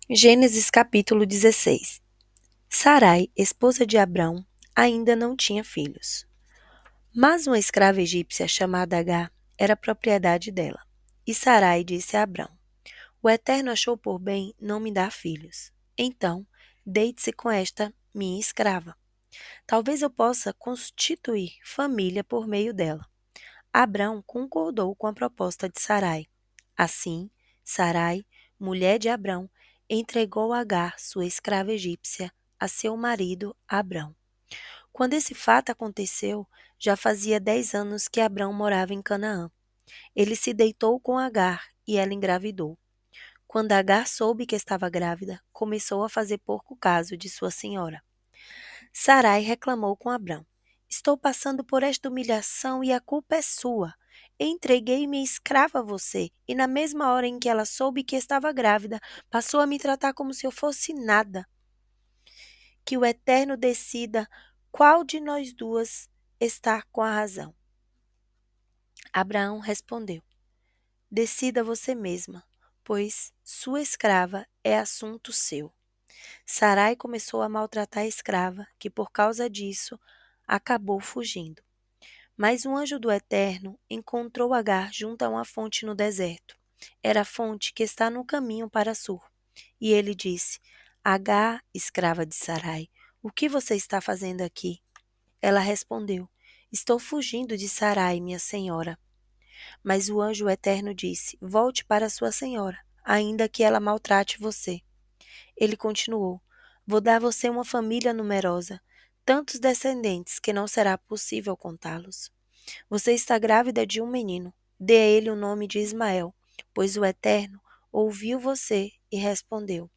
Gênesis capítulo 16. Sarai, esposa de Abrão, ainda não tinha filhos. Mas uma escrava egípcia chamada Agar era propriedade dela. E Sarai disse a Abrão: O Eterno achou por bem não me dar filhos. Então, deite-se com esta minha escrava. Talvez eu possa constituir família por meio dela. Abrão concordou com a proposta de Sarai. Assim, Sarai, mulher de Abrão, entregou Agar, sua escrava egípcia, a seu marido Abrão. Quando esse fato aconteceu, já fazia 10 anos que Abrão morava em Canaã. Ele se deitou com Agar e ela engravidou. Quando Agar soube que estava grávida, começou a fazer pouco caso de sua senhora. Sarai reclamou com Abrão: Estou passando por esta humilhação e a culpa é sua. Entreguei minha escrava a você, e na mesma hora em que ela soube que estava grávida, passou a me tratar como se eu fosse nada. Que o Eterno decida qual de nós duas está com a razão. Abraão respondeu: Decida você mesma, pois sua escrava é assunto seu. Sarai começou a maltratar a escrava, que por causa disso acabou fugindo. Mas um anjo do Eterno encontrou Agar junto a uma fonte no deserto. Era a fonte que está no caminho para Sur. E ele disse: Agar, escrava de Sarai, o que você está fazendo aqui? Ela respondeu: Estou fugindo de Sarai, minha senhora. Mas o anjo eterno disse: Volte para sua senhora, ainda que ela maltrate você. Ele continuou: Vou dar a você uma família numerosa, tantos descendentes que não será possível contá-los. Você está grávida de um menino. Dê a ele o nome de Ismael, pois o Eterno ouviu você e respondeu.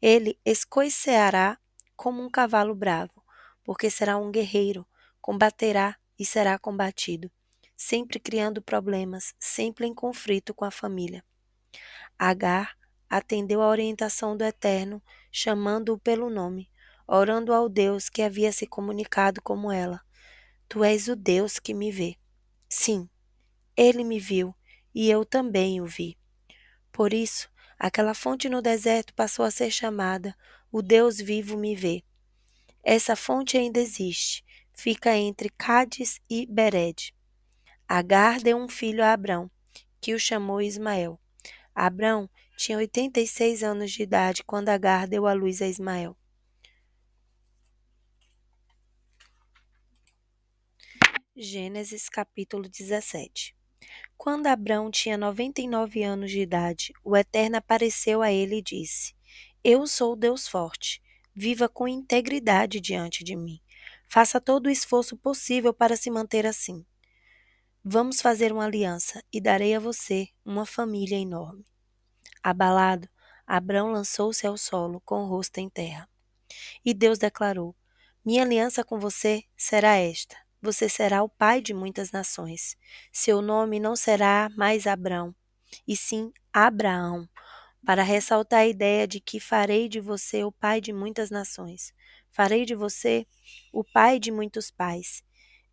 Ele escoiceará como um cavalo bravo, porque será um guerreiro, combaterá e será combatido, sempre criando problemas, sempre em conflito com a família. Agar atendeu à orientação do Eterno, chamando-o pelo nome, orando ao Deus que havia se comunicado como ela. Tu és o Deus que me vê. Sim, ele me viu e eu também o vi. Por isso, aquela fonte no deserto passou a ser chamada O Deus Vivo Me Vê. Essa fonte ainda existe, fica entre Cádiz e Bered. Agar deu um filho a Abrão, que o chamou Ismael. Abrão tinha 86 anos de idade quando Agar deu à luz a Ismael. Gênesis capítulo 17. Quando Abrão tinha 99 anos de idade, o Eterno apareceu a ele e disse: Eu sou o Deus forte. Viva com integridade diante de mim. Faça todo o esforço possível para se manter assim. Vamos fazer uma aliança e darei a você uma família enorme. Abalado, Abrão lançou-se ao solo com o rosto em terra. E Deus declarou: Minha aliança com você será esta. Você será o pai de muitas nações. Seu nome não será mais Abrão, e sim Abraão, para ressaltar a ideia de que farei de você o pai de muitas nações. Farei de você o pai de muitos pais.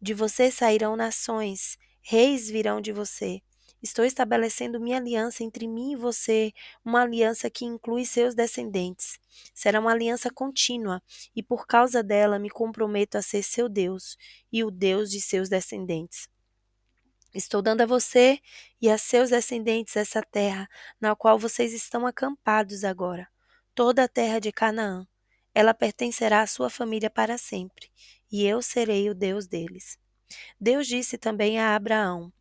De você sairão nações, reis virão de você. Estou estabelecendo minha aliança entre mim e você, uma aliança que inclui seus descendentes. Será uma aliança contínua, e por causa dela me comprometo a ser seu Deus e o Deus de seus descendentes. Estou dando a você e a seus descendentes essa terra, na qual vocês estão acampados agora, toda a terra de Canaã. Ela pertencerá à sua família para sempre, e eu serei o Deus deles. Deus disse também a Abraão: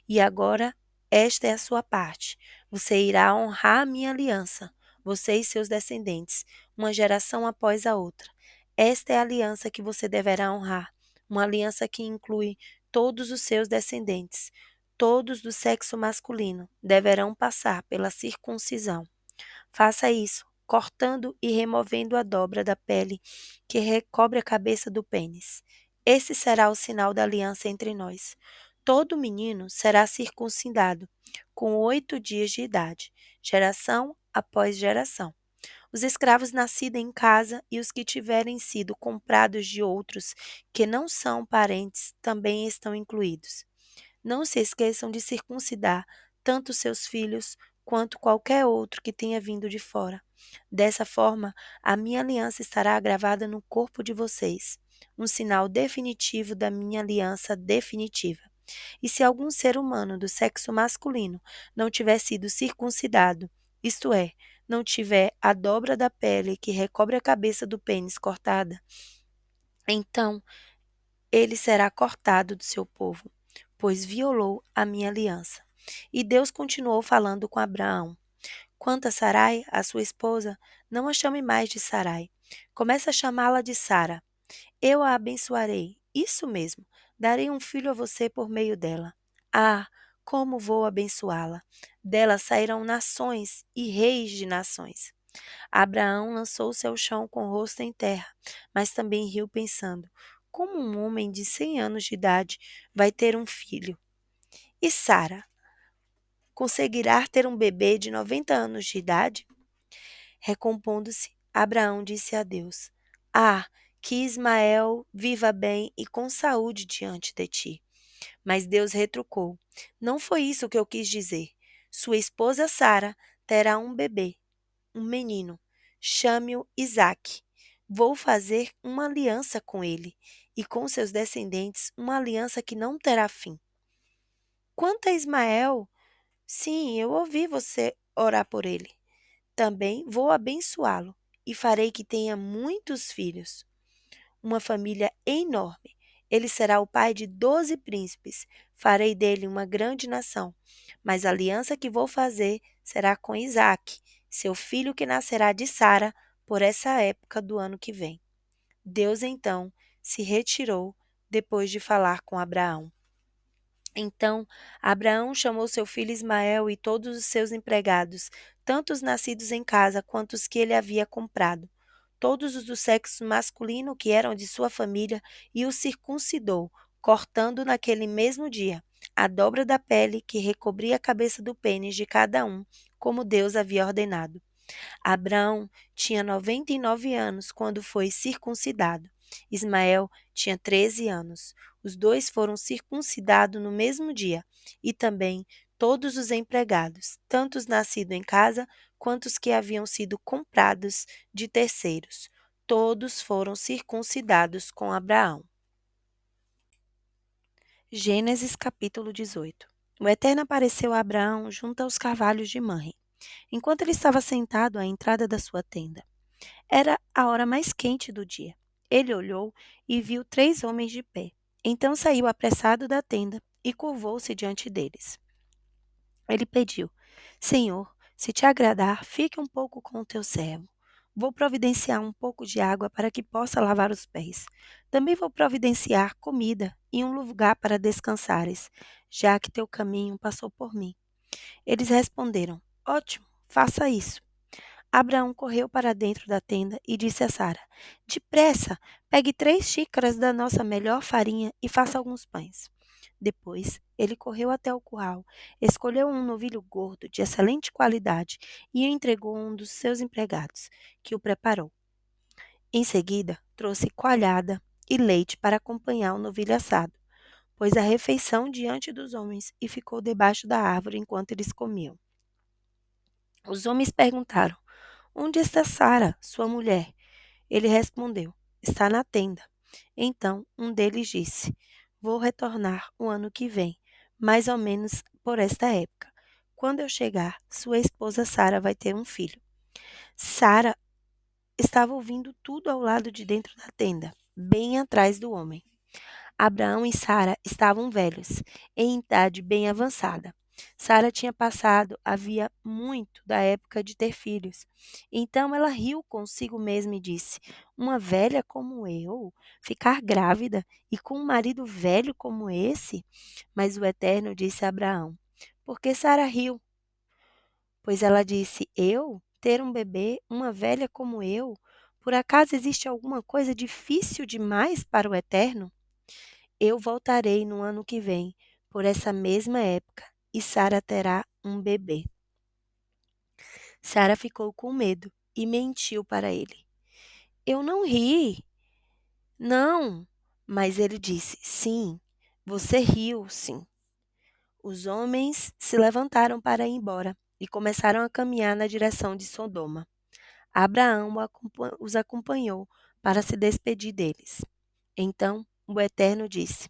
E agora esta é a sua parte. Você irá honrar a minha aliança, você e seus descendentes, uma geração após a outra. Esta é a aliança que você deverá honrar, uma aliança que inclui todos os seus descendentes. Todos do sexo masculino deverão passar pela circuncisão. Faça isso, cortando e removendo a dobra da pele que recobre a cabeça do pênis. Esse será o sinal da aliança entre nós. Todo menino será circuncidado com 8 dias de idade, geração após geração. Os escravos nascidos em casa e os que tiverem sido comprados de outros que não são parentes também estão incluídos. Não se esqueçam de circuncidar tanto seus filhos quanto qualquer outro que tenha vindo de fora. Dessa forma, a minha aliança estará gravada no corpo de vocês, um sinal definitivo da minha aliança definitiva. E se algum ser humano do sexo masculino não tiver sido circuncidado, isto é, não tiver a dobra da pele que recobre a cabeça do pênis cortada, então ele será cortado do seu povo, pois violou a minha aliança. E Deus continuou falando com Abraão. Quanto a Sarai, a sua esposa, não a chame mais de Sarai. Comece a chamá-la de Sara. Eu a abençoarei. Isso mesmo. Darei um filho a você por meio dela. Ah, como vou abençoá-la! Dela sairão nações e reis de nações. Abraão lançou-se ao chão com o rosto em terra, mas também riu pensando: como um homem de 100 anos de idade vai ter um filho? E Sara conseguirá ter um bebê de 90 anos de idade? Recompondo-se, Abraão disse a Deus: Ah, que Ismael viva bem e com saúde diante de ti. Mas Deus retrucou: Não foi isso que eu quis dizer. Sua esposa Sara terá um bebê, um menino. Chame-o Isaque. Vou fazer uma aliança com ele e com seus descendentes, uma aliança que não terá fim. Quanto a Ismael, sim, eu ouvi você orar por ele. Também vou abençoá-lo e farei que tenha muitos filhos, uma família enorme. Ele será o pai de 12 príncipes. Farei dele uma grande nação. Mas a aliança que vou fazer será com Isaque, seu filho que nascerá de Sara, por essa época do ano que vem. Deus então se retirou depois de falar com Abraão. Então Abraão chamou seu filho Ismael e todos os seus empregados, tanto os nascidos em casa quanto os que ele havia comprado, todos os do sexo masculino que eram de sua família, e os circuncidou, cortando naquele mesmo dia a dobra da pele que recobria a cabeça do pênis de cada um, como Deus havia ordenado. Abraão tinha 99 anos quando foi circuncidado. Ismael tinha 13 anos. Os dois foram circuncidados no mesmo dia, e também todos os empregados, tanto os nascidos em casa quanto os que haviam sido comprados de terceiros. Todos foram circuncidados com Abraão. Gênesis capítulo 18. O Eterno apareceu a Abraão junto aos carvalhos de Manre, enquanto ele estava sentado à entrada da sua tenda. Era a hora mais quente do dia. Ele olhou e viu 3 homens de pé. Então saiu apressado da tenda e curvou-se diante deles. Ele pediu: Senhor, se te agradar, fique um pouco com o teu servo. Vou providenciar um pouco de água para que possa lavar os pés. Também vou providenciar comida e um lugar para descansares, já que teu caminho passou por mim. Eles responderam: Ótimo, faça isso. Abraão correu para dentro da tenda e disse a Sara: Depressa, pegue 3 xícaras da nossa melhor farinha e faça alguns pães. Depois, ele correu até o curral, escolheu um novilho gordo de excelente qualidade e entregou a um dos seus empregados, que o preparou. Em seguida, trouxe coalhada e leite para acompanhar o novilho assado, pôs a refeição diante dos homens e ficou debaixo da árvore enquanto eles comiam. Os homens perguntaram: Onde está Sara, sua mulher? Ele respondeu: Está na tenda. Então um deles disse: Vou retornar o ano que vem, mais ou menos por esta época. Quando eu chegar, sua esposa Sara vai ter um filho. Sara estava ouvindo tudo ao lado de dentro da tenda, bem atrás do homem. Abraão e Sara estavam velhos, em idade bem avançada. Sara tinha passado havia muito da época de ter filhos. Então ela riu consigo mesma e disse: Uma velha como eu, ficar grávida e com um marido velho como esse? Mas o Eterno disse a Abraão: Por que Sara riu? Pois ela disse: Eu ter um bebê, uma velha como eu? Por acaso existe alguma coisa difícil demais para o Eterno? Eu voltarei no ano que vem, por essa mesma época, e Sara terá um bebê. Sara ficou com medo e mentiu para ele. Eu não ri. Não. Mas ele disse: Sim, você riu, sim. Os homens se levantaram para ir embora e começaram a caminhar na direção de Sodoma. Abraão os acompanhou para se despedir deles. Então o Eterno disse: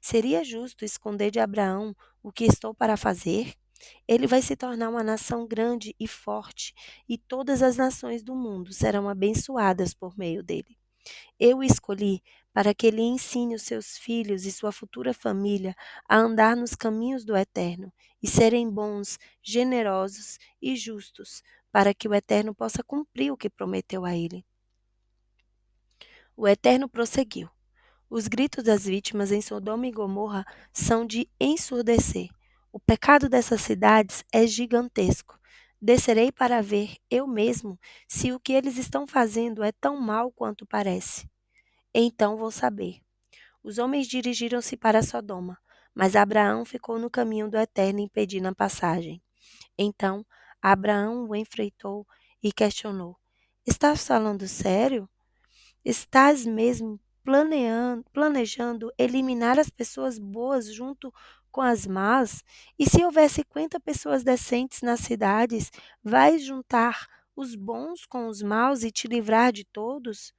Seria justo esconder de Abraão o que estou para fazer? Ele vai se tornar uma nação grande e forte, e todas as nações do mundo serão abençoadas por meio dele. Eu o escolhi para que ele ensine os seus filhos e sua futura família a andar nos caminhos do Eterno e serem bons, generosos e justos, para que o Eterno possa cumprir o que prometeu a ele. O Eterno prosseguiu: Os gritos das vítimas em Sodoma e Gomorra são de ensurdecer. O pecado dessas cidades é gigantesco. Descerei para ver eu mesmo se o que eles estão fazendo é tão mal quanto parece. Então vou saber. Os homens dirigiram-se para Sodoma, mas Abraão ficou no caminho do Eterno impedindo a passagem. Então Abraão o enfrentou e questionou: Estás falando sério? Estás mesmo planejando eliminar as pessoas boas junto com as más? E se houver 50 pessoas decentes nas cidades, vais juntar os bons com os maus e te livrar de todos?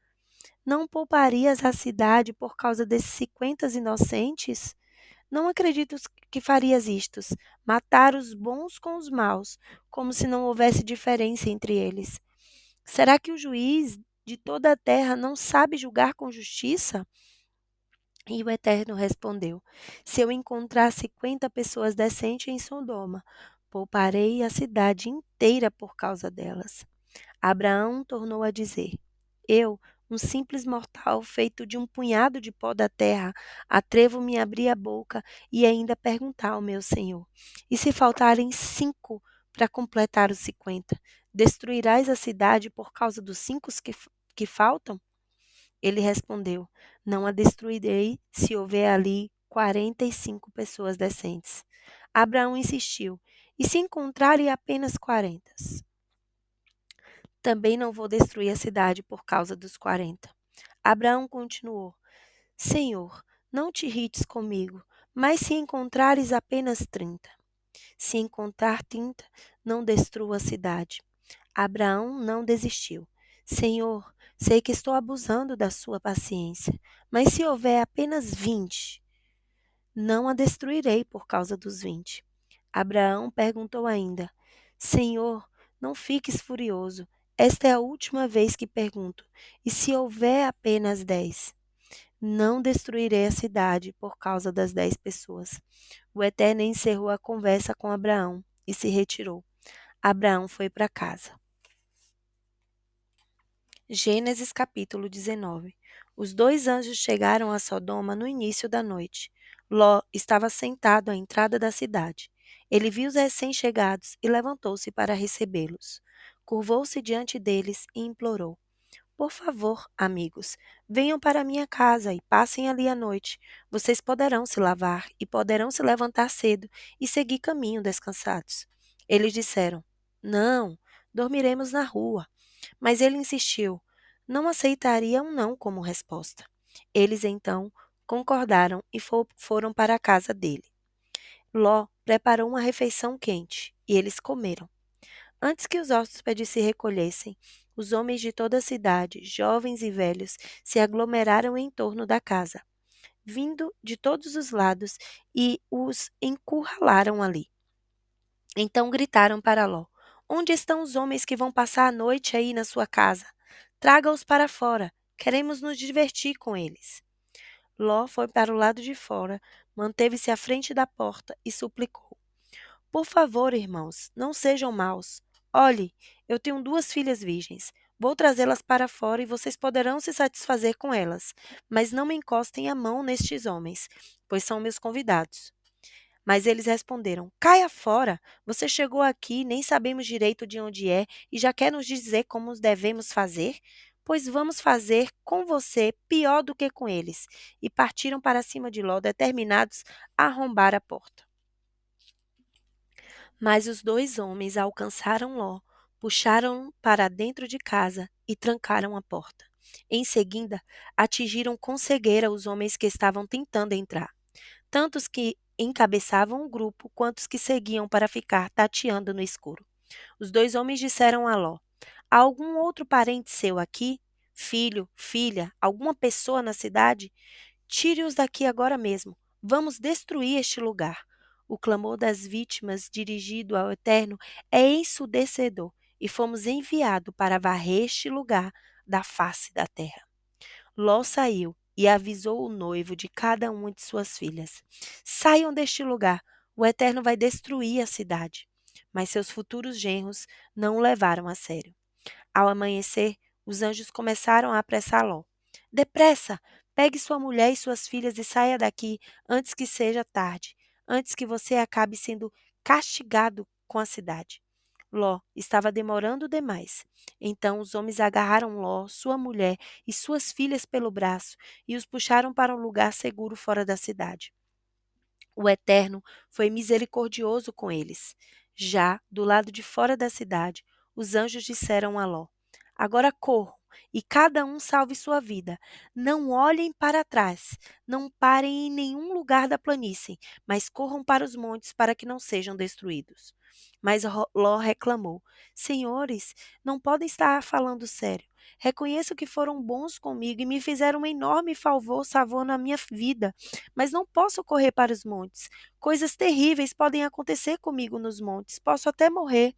Não pouparias a cidade por causa desses 50 inocentes? Não acredito que farias isto, matar os bons com os maus, como se não houvesse diferença entre eles. Será que o juiz de toda a terra não sabe julgar com justiça? E o Eterno respondeu: Se eu encontrar 50 pessoas decentes em Sodoma, pouparei a cidade inteira por causa delas. Abraão tornou a dizer: Eu, um simples mortal feito de um punhado de pó da terra, atrevo-me a abrir a boca e ainda perguntar ao meu Senhor: E se faltarem 5 para completar os 50, destruirás a cidade por causa dos 5 que faltam? Ele respondeu: Não a destruirei se houver ali 45 pessoas decentes. Abraão insistiu: E se encontrarem apenas 40? Também não vou destruir a cidade por causa dos 40. Abraão continuou: Senhor, não te irrites comigo, mas se encontrares apenas 30. Se encontrar 30, não destrua a cidade. Abraão não desistiu. Senhor, sei que estou abusando da sua paciência, mas se houver apenas 20, não a destruirei por causa dos 20. Abraão perguntou ainda: Senhor, não fiques furioso. Esta é a última vez que pergunto. E se houver apenas 10? Não destruirei a cidade por causa das 10 pessoas. O Eterno encerrou a conversa com Abraão e se retirou. Abraão foi para casa. Gênesis capítulo 19. Os 2 anjos chegaram a Sodoma no início da noite. Ló estava sentado à entrada da cidade. Ele viu os recém-chegados e levantou-se para recebê-los. Curvou-se diante deles e implorou: Por favor, amigos, venham para minha casa e passem ali a noite. Vocês poderão se lavar e poderão se levantar cedo e seguir caminho descansados. Eles disseram: Não, dormiremos na rua. Mas ele insistiu, não aceitaria um não como resposta. Eles então concordaram e foram para a casa dele. Ló preparou uma refeição quente e eles comeram. Antes que os hóspedes se recolhessem, os homens de toda a cidade, jovens e velhos, se aglomeraram em torno da casa, vindo de todos os lados, e os encurralaram ali. Então gritaram para Ló: Onde estão os homens que vão passar a noite aí na sua casa? Traga-os para fora. Queremos nos divertir com eles. Ló foi para o lado de fora, manteve-se à frente da porta e suplicou: Por favor, irmãos, não sejam maus. Olhe, eu tenho 2 filhas virgens. Vou trazê-las para fora e vocês poderão se satisfazer com elas. Mas não me encostem a mão nestes homens, pois são meus convidados. Mas eles responderam: Caia fora! Você chegou aqui, nem sabemos direito de onde é, e já quer nos dizer como devemos fazer? Pois vamos fazer com você pior do que com eles. E partiram para cima de Ló, determinados a arrombar a porta. Mas os 2 homens alcançaram Ló, puxaram-no para dentro de casa e trancaram a porta. Em seguida, atingiram com cegueira os homens que estavam tentando entrar. encabeçavam o grupo, quanto os que seguiam para ficar tateando no escuro. Os 2 homens disseram a Ló: Há algum outro parente seu aqui? Filho, filha, alguma pessoa na cidade? Tire-os daqui agora mesmo. Vamos destruir este lugar. O clamor das vítimas dirigido ao Eterno é ensurdecedor, e fomos enviados para varrer este lugar da face da terra. Ló saiu e avisou o noivo de cada uma de suas filhas: Saiam deste lugar, o Eterno vai destruir a cidade. Mas seus futuros genros não o levaram a sério. Ao amanhecer, os anjos começaram a apressar Ló. Depressa! Pegue sua mulher e suas filhas e saia daqui antes que seja tarde, antes que você acabe sendo castigado com a cidade. Ló estava demorando demais. Então os homens agarraram Ló, sua mulher e suas filhas pelo braço e os puxaram para um lugar seguro fora da cidade. O Eterno foi misericordioso com eles. Já do lado de fora da cidade, os anjos disseram a Ló: Agora corram e cada um salve sua vida. Não olhem para trás, não parem em nenhum lugar da planície, mas corram para os montes para que não sejam destruídos. Mas Ló reclamou: Senhores, não podem estar falando sério. Reconheço que foram bons comigo e me fizeram um enorme favor na minha vida, mas não posso correr para os montes. Coisas terríveis podem acontecer comigo nos montes. Posso até morrer.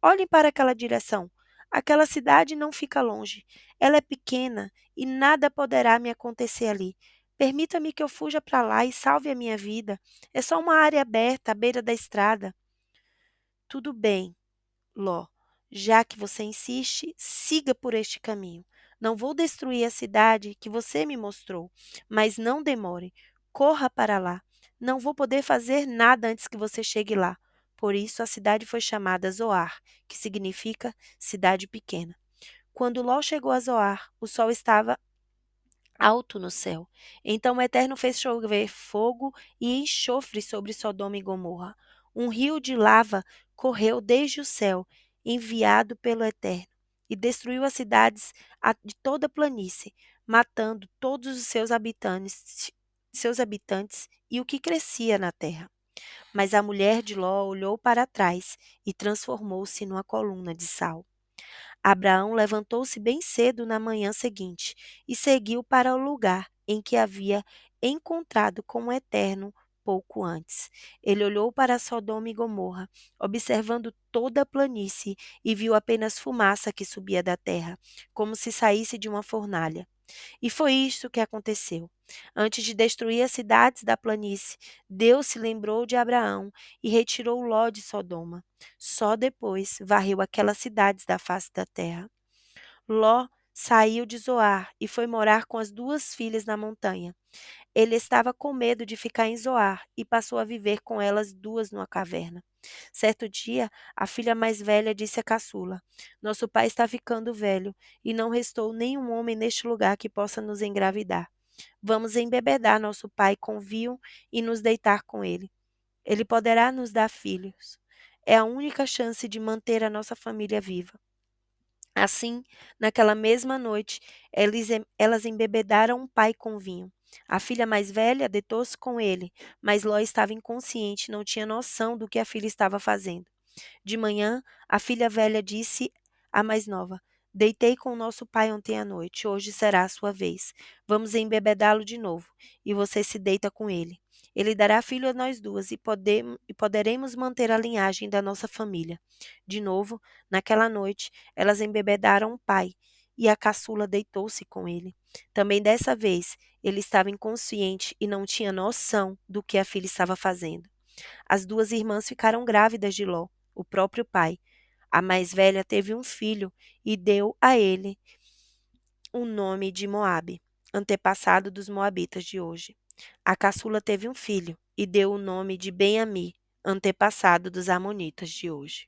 Olhem para aquela direção. Aquela cidade não fica longe. Ela é pequena e nada poderá me acontecer ali. Permita-me que eu fuja para lá e salve a minha vida. É só uma área aberta à beira da estrada. Tudo bem, Ló, já que você insiste, siga por este caminho. Não vou destruir a cidade que você me mostrou, mas não demore. Corra para lá. Não vou poder fazer nada antes que você chegue lá. Por isso a cidade foi chamada Zoar, que significa cidade pequena. Quando Ló chegou a Zoar, o sol estava alto no céu. Então o Eterno fez chover fogo e enxofre sobre Sodoma e Gomorra. Um rio de lava correu desde o céu, enviado pelo Eterno, e destruiu as cidades de toda a planície, matando todos os seus habitantes e o que crescia na terra. Mas a mulher de Ló olhou para trás e transformou-se numa coluna de sal. Abraão levantou-se bem cedo na manhã seguinte e seguiu para o lugar em que havia encontrado com o Eterno pouco antes. Ele olhou para Sodoma e Gomorra, observando toda a planície, e viu apenas fumaça que subia da terra, como se saísse de uma fornalha. E foi isto que aconteceu. Antes de destruir as cidades da planície, Deus se lembrou de Abraão e retirou Ló de Sodoma. Só depois varreu aquelas cidades da face da terra. Ló saiu de Zoar e foi morar com as 2 filhas na montanha. Ele estava com medo de ficar em Zoar e passou a viver com elas 2 numa caverna. Certo dia, a filha mais velha disse à caçula: Nosso pai está ficando velho e não restou nenhum homem neste lugar que possa nos engravidar. Vamos embebedar nosso pai com vinho e nos deitar com ele. Ele poderá nos dar filhos. É a única chance de manter a nossa família viva. Assim, naquela mesma noite, elas embebedaram o pai com vinho. A filha mais velha deitou-se com ele, mas Ló estava inconsciente e não tinha noção do que a filha estava fazendo. De manhã, a filha velha disse à mais nova: Deitei com nosso pai ontem à noite, hoje será a sua vez. Vamos embebedá-lo de novo, e você se deita com ele. Ele dará filho a nós 2 e poderemos manter a linhagem da nossa família. De novo, naquela noite, elas embebedaram o pai, e a caçula deitou-se com ele. Também dessa vez, ele estava inconsciente e não tinha noção do que a filha estava fazendo. As 2 irmãs ficaram grávidas de Ló, o próprio pai. A mais velha teve um filho e deu a ele o nome de Moabe, antepassado dos moabitas de hoje. A caçula teve um filho e deu o nome de Ben-Ami, antepassado dos amonitas de hoje.